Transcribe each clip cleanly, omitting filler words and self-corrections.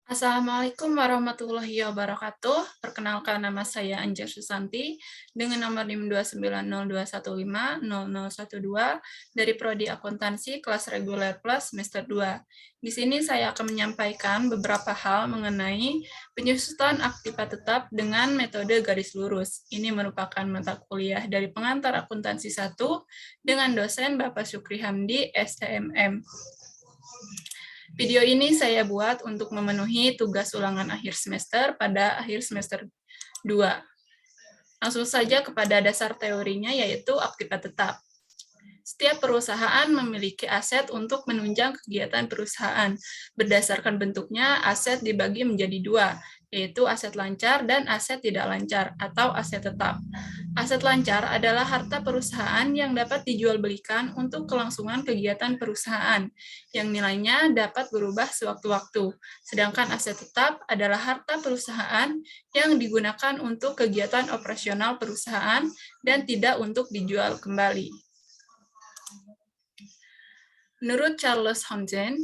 Assalamualaikum warahmatullahi wabarakatuh. Perkenalkan, nama saya Anja Susanti dengan nomor NIM 29021500012 dari Prodi Akuntansi kelas reguler plus semester 2. Di sini saya akan menyampaikan beberapa hal mengenai penyusutan aktiva tetap dengan metode garis lurus. Ini merupakan mata kuliah dari pengantar akuntansi 1 dengan dosen Bapak Syukri Hamdi, STMM. Video ini saya buat untuk memenuhi tugas ulangan akhir semester pada akhir semester 2. Langsung saja kepada dasar teorinya, yaitu aktiva tetap. Setiap perusahaan memiliki aset untuk menunjang kegiatan perusahaan. Berdasarkan bentuknya, aset dibagi menjadi dua, yaitu aset lancar dan aset tidak lancar, atau aset tetap. Aset lancar adalah harta perusahaan yang dapat dijual belikan untuk kelangsungan kegiatan perusahaan, yang nilainya dapat berubah sewaktu-waktu. Sedangkan aset tetap adalah harta perusahaan yang digunakan untuk kegiatan operasional perusahaan dan tidak untuk dijual kembali. Menurut Charles Hamzen,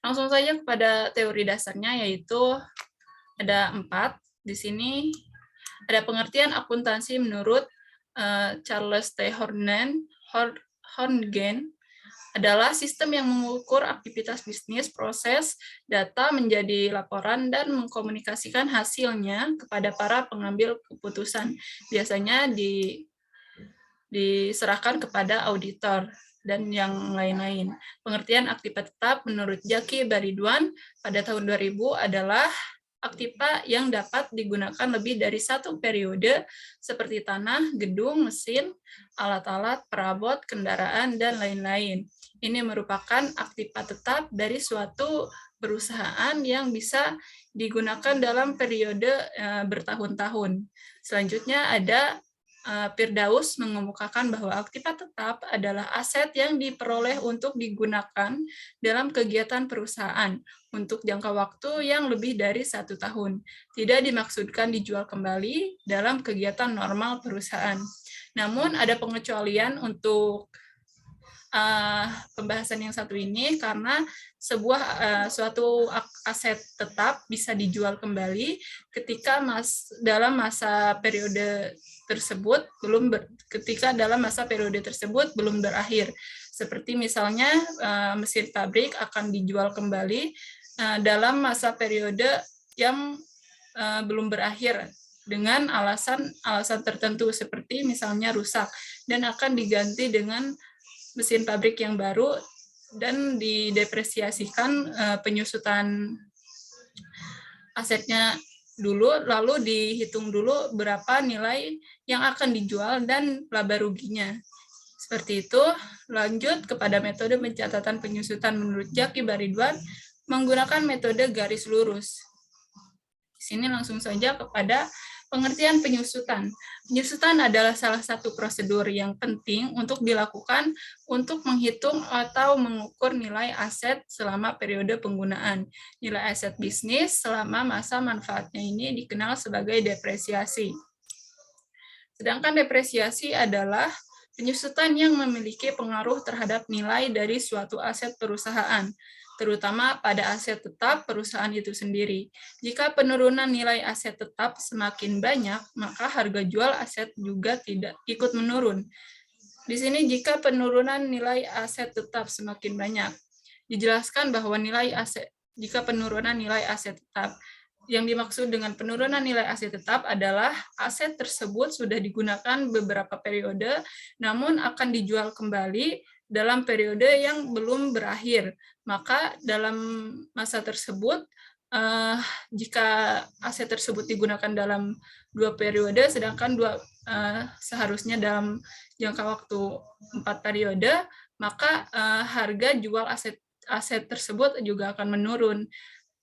langsung saja kepada teori dasarnya, yaitu ada 4. Di sini ada pengertian akuntansi menurut Charles T. Horngen adalah sistem yang mengukur aktivitas bisnis, proses, data menjadi laporan, dan mengkomunikasikan hasilnya kepada para pengambil keputusan. Biasanya diserahkan kepada auditor dan yang lain-lain. Pengertian aktiva tetap menurut Jaki Baridwan pada tahun 2000 adalah aktiva yang dapat digunakan lebih dari satu periode seperti tanah, gedung, mesin, alat-alat, perabot, kendaraan, dan lain-lain. Ini merupakan aktiva tetap dari suatu perusahaan yang bisa digunakan dalam periode bertahun-tahun. Selanjutnya ada Firdaus mengemukakan bahwa aktiva tetap adalah aset yang diperoleh untuk digunakan dalam kegiatan perusahaan untuk jangka waktu yang lebih dari 1 tahun. Tidak dimaksudkan dijual kembali dalam kegiatan normal perusahaan. Namun ada pengecualian untuk pembahasan yang satu ini, karena suatu aset tetap bisa dijual kembali ketika dalam masa periode tersebut belum berakhir. Seperti misalnya mesin pabrik akan dijual kembali dalam masa periode yang belum berakhir dengan alasan tertentu, seperti misalnya rusak dan akan diganti dengan mesin pabrik yang baru dan didepresiasikan penyusutan asetnya dulu, lalu dihitung dulu berapa nilai yang akan dijual dan laba ruginya. Seperti itu. Lanjut kepada metode pencatatan penyusutan menurut Jaki Baridwan menggunakan metode garis lurus. Di sini langsung saja kepada pengertian penyusutan. Penyusutan adalah salah satu prosedur yang penting untuk dilakukan untuk menghitung atau mengukur nilai aset selama periode penggunaan. Nilai aset bisnis selama masa manfaatnya ini dikenal sebagai depresiasi. Sedangkan depresiasi adalah penyusutan yang memiliki pengaruh terhadap nilai dari suatu aset perusahaan, terutama pada aset tetap perusahaan itu sendiri. Jika penurunan nilai aset tetap semakin banyak, maka harga jual aset juga tidak ikut menurun. Di sini jika penurunan nilai aset tetap semakin banyak, dijelaskan bahwa jika penurunan nilai aset tetap, yang dimaksud dengan penurunan nilai aset tetap adalah aset tersebut sudah digunakan beberapa periode, namun akan dijual kembali dalam periode yang belum berakhir. Maka dalam masa tersebut, jika aset tersebut digunakan dalam 2 periode, sedangkan seharusnya dalam jangka waktu 4 periode, maka harga jual aset tersebut juga akan menurun.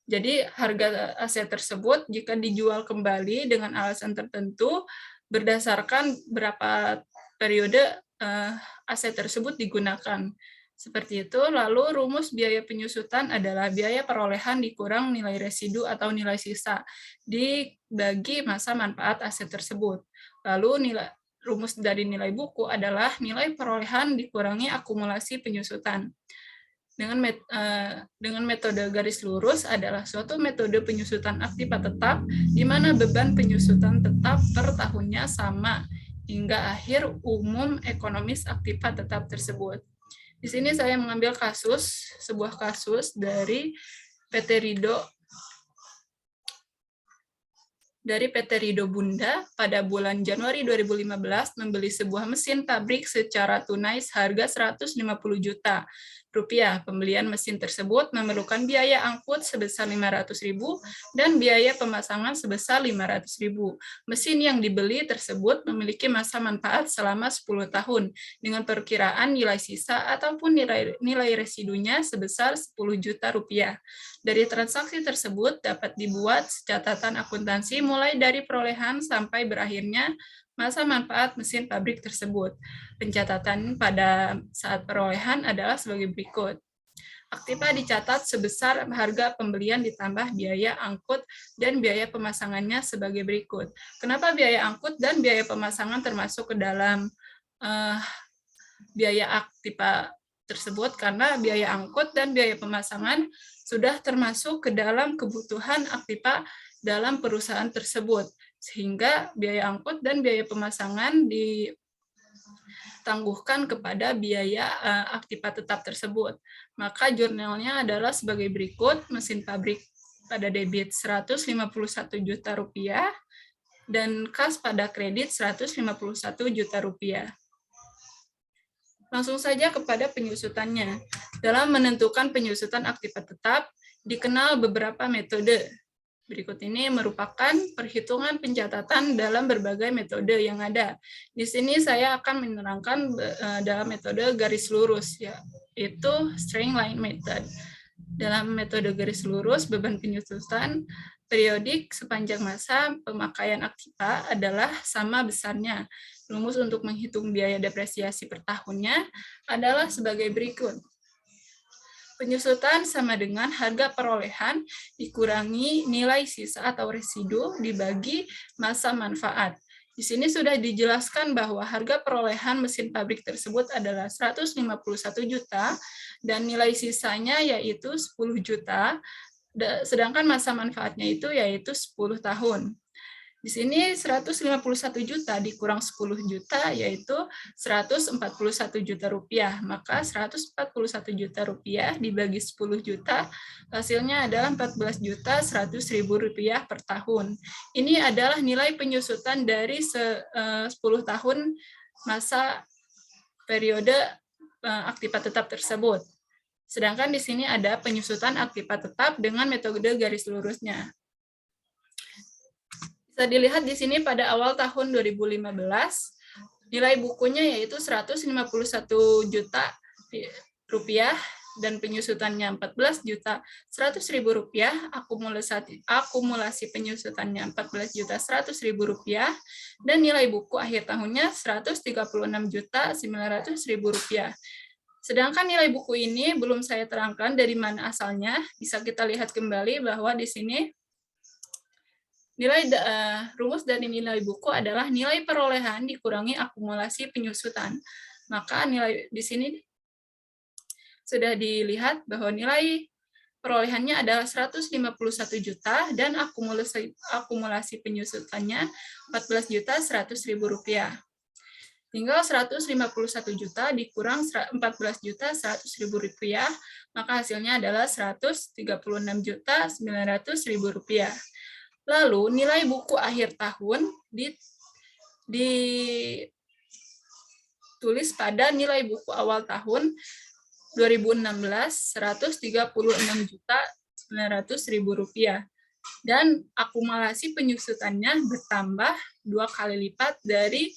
Jadi harga aset tersebut jika dijual kembali dengan alasan tertentu berdasarkan berapa periode aset tersebut digunakan. Seperti itu. Lalu rumus biaya penyusutan adalah biaya perolehan dikurang nilai residu atau nilai sisa dibagi masa manfaat aset tersebut. Lalu rumus dari nilai buku adalah nilai perolehan dikurangi akumulasi penyusutan. dengan metode garis lurus adalah suatu metode penyusutan aktiva tetap di mana beban penyusutan tetap per tahunnya sama hingga akhir umum ekonomis aktiva tetap tersebut. Di sini saya mengambil sebuah kasus dari PT Rido Bunda pada bulan Januari 2015 membeli sebuah mesin pabrik secara tunai seharga 150 juta rupiah. Pembelian mesin tersebut memerlukan biaya angkut sebesar 500.000 dan biaya pemasangan sebesar 500.000. Mesin yang dibeli tersebut memiliki masa manfaat selama 10 tahun dengan perkiraan nilai sisa ataupun nilai residunya sebesar 10 juta rupiah. Dari transaksi tersebut dapat dibuat catatan akuntansi mulai dari perolehan sampai berakhirnya masa manfaat mesin pabrik tersebut. Pencatatan pada saat perolehan adalah sebagai berikut. Aktiva dicatat sebesar harga pembelian ditambah biaya angkut dan biaya pemasangannya sebagai berikut. Kenapa biaya angkut dan biaya pemasangan termasuk ke dalam biaya aktiva tersebut? Karena biaya angkut dan biaya pemasangan sudah termasuk ke dalam kebutuhan aktiva dalam perusahaan tersebut, sehingga biaya angkut dan biaya pemasangan ditangguhkan kepada biaya aktiva tetap tersebut. Maka jurnalnya adalah sebagai berikut: mesin pabrik pada debit 151 juta rupiah dan kas pada kredit 151 juta rupiah. Langsung saja kepada penyusutannya. Dalam menentukan penyusutan aktiva tetap, dikenal beberapa metode. Berikut ini merupakan perhitungan pencatatan dalam berbagai metode yang ada. Di sini saya akan menerangkan dalam metode garis lurus, yaitu straight line method. Dalam metode garis lurus, beban penyusutan periodik sepanjang masa pemakaian aktiva adalah sama besarnya. Rumus untuk menghitung biaya depresiasi per tahunnya adalah sebagai berikut. Penyusutan sama dengan harga perolehan dikurangi nilai sisa atau residu dibagi masa manfaat. Di sini sudah dijelaskan bahwa harga perolehan mesin pabrik tersebut adalah 151 juta dan nilai sisanya yaitu 10 juta, sedangkan masa manfaatnya itu yaitu 10 tahun. Di sini 151 juta dikurang 10 juta yaitu 141 juta rupiah. Maka 141 juta rupiah dibagi 10 juta hasilnya adalah 14 juta 100.000 rupiah per tahun. Ini adalah nilai penyusutan dari 10 tahun masa periode aktiva tetap tersebut. Sedangkan di sini ada penyusutan aktiva tetap dengan metode garis lurusnya. Bisa dilihat di sini pada awal tahun 2015, nilai bukunya yaitu 151 juta rupiah dan penyusutannya 14 juta 100.000 rupiah, akumulasi penyusutannya 14 juta 100.000 rupiah, dan nilai buku akhir tahunnya 136 juta 900.000 rupiah. Sedangkan nilai buku ini belum saya terangkan dari mana asalnya. Bisa kita lihat kembali bahwa di sini rumus dari nilai buku adalah nilai perolehan dikurangi akumulasi penyusutan. Maka nilai di sini sudah dilihat bahwa nilai perolehannya adalah 151 juta dan akumulasi penyusutannya 14 juta 100.000 rupiah. Tinggal 151 juta dikurang 14 juta 100.000 rupiah, maka hasilnya adalah 136 juta 900.000 rupiah. Lalu nilai buku akhir tahun ditulis pada nilai buku awal tahun 2016 136 juta 900.000 rupiah. Dan akumulasi penyusutannya bertambah 2 kali lipat dari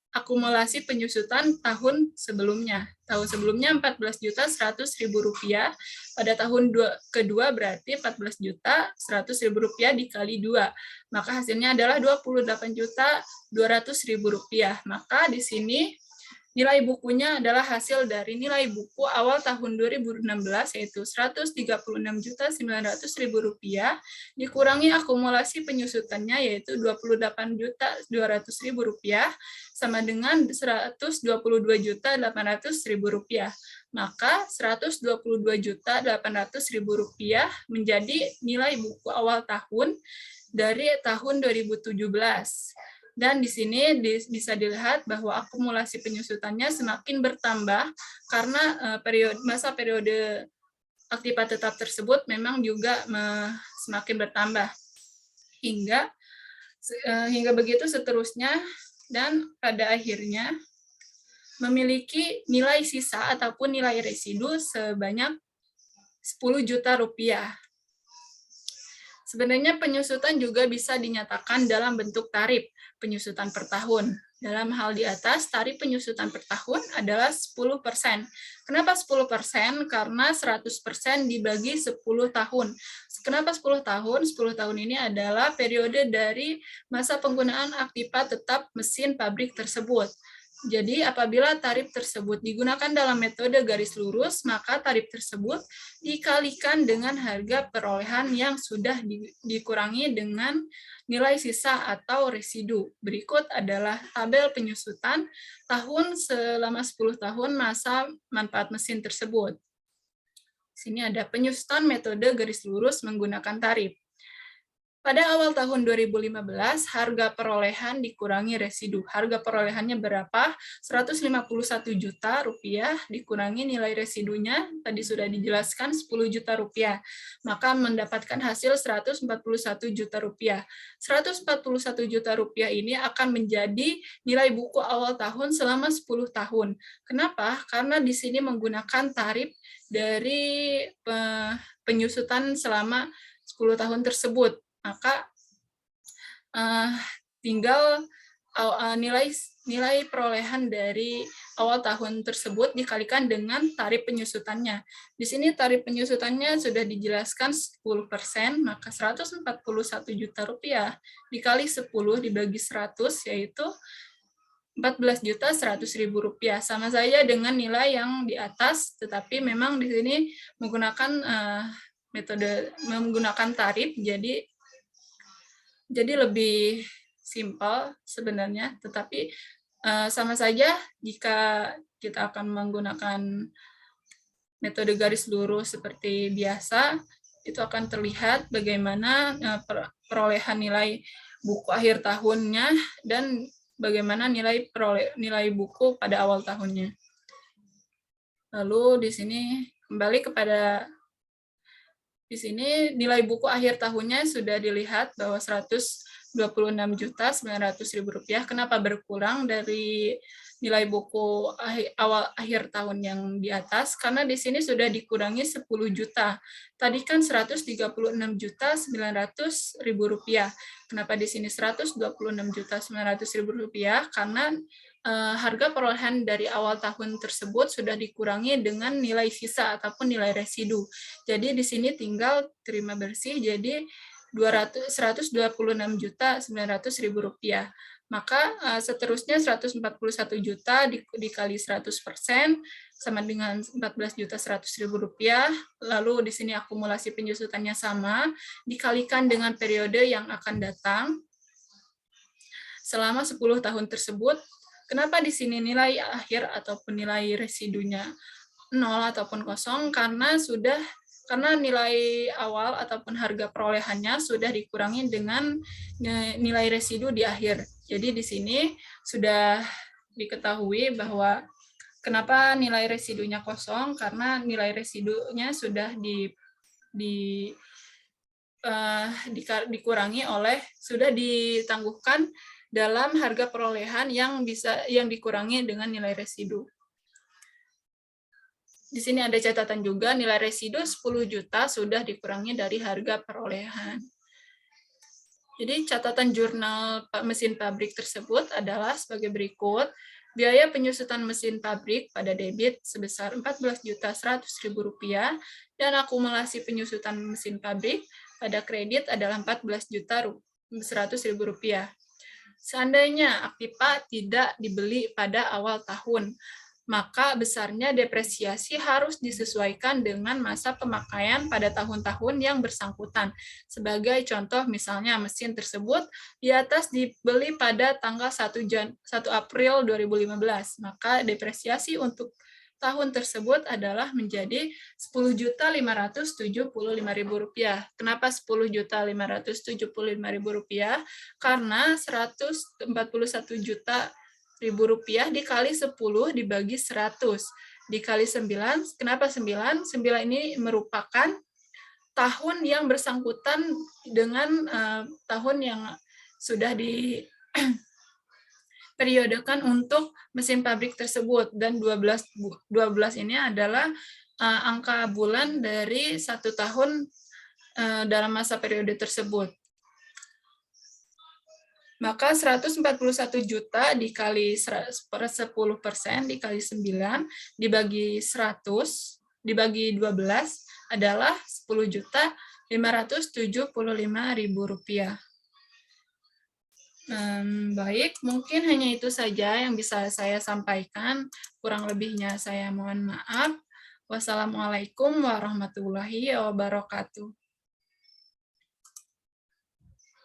akumulasi penyusutan tahun sebelumnya. Tahun sebelumnya 14 juta 100.000 rupiah, pada tahun kedua berarti 14 juta 100.000 rupiah dikali 2. Maka hasilnya adalah 28 juta 200.000 rupiah. Maka di sini Nilai bukunya adalah hasil dari nilai buku awal tahun 2016 yaitu Rp136.900.000 dikurangi akumulasi penyusutannya yaitu Rp28.200.000 sama dengan Rp122.800.000. Maka Rp122.800.000 menjadi nilai buku awal tahun dari tahun 2017. Dan di sini bisa dilihat bahwa akumulasi penyusutannya semakin bertambah karena masa periode aktiva tetap tersebut memang juga semakin bertambah hingga begitu seterusnya, dan pada akhirnya memiliki nilai sisa ataupun nilai residu sebanyak Rp10 juta. Sebenarnya penyusutan juga bisa dinyatakan dalam bentuk tarif penyusutan per tahun. Dalam hal di atas, tarif penyusutan per tahun adalah 10%. Kenapa 10%? Karena 100% dibagi 10 tahun. Kenapa 10 tahun? 10 tahun ini adalah periode dari masa penggunaan aktiva tetap mesin pabrik tersebut. Jadi apabila tarif tersebut digunakan dalam metode garis lurus, maka tarif tersebut dikalikan dengan harga perolehan yang sudah dikurangi dengan nilai sisa atau residu. Berikut adalah tabel penyusutan tahun selama 10 tahun masa manfaat mesin tersebut. Sini ada penyusutan metode garis lurus menggunakan tarif. Pada awal tahun 2015, harga perolehan dikurangi residu. Harga perolehannya berapa? Rp151 juta dikurangi nilai residunya, tadi sudah dijelaskan Rp10 juta. Maka mendapatkan hasil Rp141 juta. Rp141 juta ini akan menjadi nilai buku awal tahun selama 10 tahun. Kenapa? Karena di sini menggunakan tarif dari penyusutan selama 10 tahun tersebut. Maka tinggal nilai perolehan dari awal tahun tersebut dikalikan dengan tarif penyusutannya. Di sini tarif penyusutannya sudah dijelaskan 10%, maka Rp141 juta dikali 10 dibagi 100 yaitu Rp14.100.000. Sama saja dengan nilai yang di atas, tetapi memang di sini menggunakan menggunakan tarif, jadi lebih simpel sebenarnya, tetapi sama saja jika kita akan menggunakan metode garis lurus seperti biasa, itu akan terlihat bagaimana perolehan nilai buku akhir tahunnya dan bagaimana nilai buku pada awal tahunnya. Lalu di sini kembali kepada di sini nilai buku akhir tahunnya sudah dilihat bahwa Rp126.900.000. Kenapa berkurang dari nilai buku awal akhir tahun yang di atas? Karena di sini sudah dikurangi 10 juta. Tadi kan Rp136.900.000. Kenapa di sini Rp126.900.000? Karena harga perolehan dari awal tahun tersebut sudah dikurangi dengan nilai sisa ataupun nilai residu. Jadi di sini tinggal terima bersih, jadi Rp226.900.000. Maka seterusnya Rp141 juta dikali 100% sama dengan Rp14.100.000. Lalu di sini akumulasi penyusutannya sama, dikalikan dengan periode yang akan datang selama 10 tahun tersebut. Kenapa di sini nilai akhir ataupun nilai residunya 0 ataupun kosong? Karena nilai awal ataupun harga perolehannya sudah dikurangi dengan nilai residu di akhir. Jadi di sini sudah diketahui bahwa kenapa nilai residunya kosong, karena nilai residunya sudah dikurangi sudah ditangguhkan dalam harga perolehan yang dikurangi dengan nilai residu. Di sini ada catatan juga, nilai residu 10 juta sudah dikurangi dari harga perolehan. Jadi catatan jurnal mesin pabrik tersebut adalah sebagai berikut. Biaya penyusutan mesin pabrik pada debit sebesar Rp14.100.000 dan akumulasi penyusutan mesin pabrik pada kredit adalah Rp14.100.000. Seandainya Aktipa tidak dibeli pada awal tahun, maka besarnya depresiasi harus disesuaikan dengan masa pemakaian pada tahun-tahun yang bersangkutan. Sebagai contoh, misalnya mesin tersebut di atas dibeli pada tanggal 1 April 2015, maka depresiasi untuk tahun tersebut adalah menjadi Rp10.575.000. Kenapa Rp10.575.000? Karena 141 juta dikali 10 dibagi 100 dikali 9. Kenapa 9? 9 ini merupakan tahun yang bersangkutan dengan tahun yang sudah di periodekan untuk mesin pabrik tersebut, dan 12 ini adalah angka bulan dari 1 tahun dalam masa periode tersebut. Maka 141 juta dikali 10% dikali 9 dibagi 100 dibagi 12 adalah Rp10.575.000. Baik, mungkin hanya itu saja yang bisa saya sampaikan. Kurang lebihnya saya mohon maaf. Wassalamualaikum warahmatullahi wabarakatuh.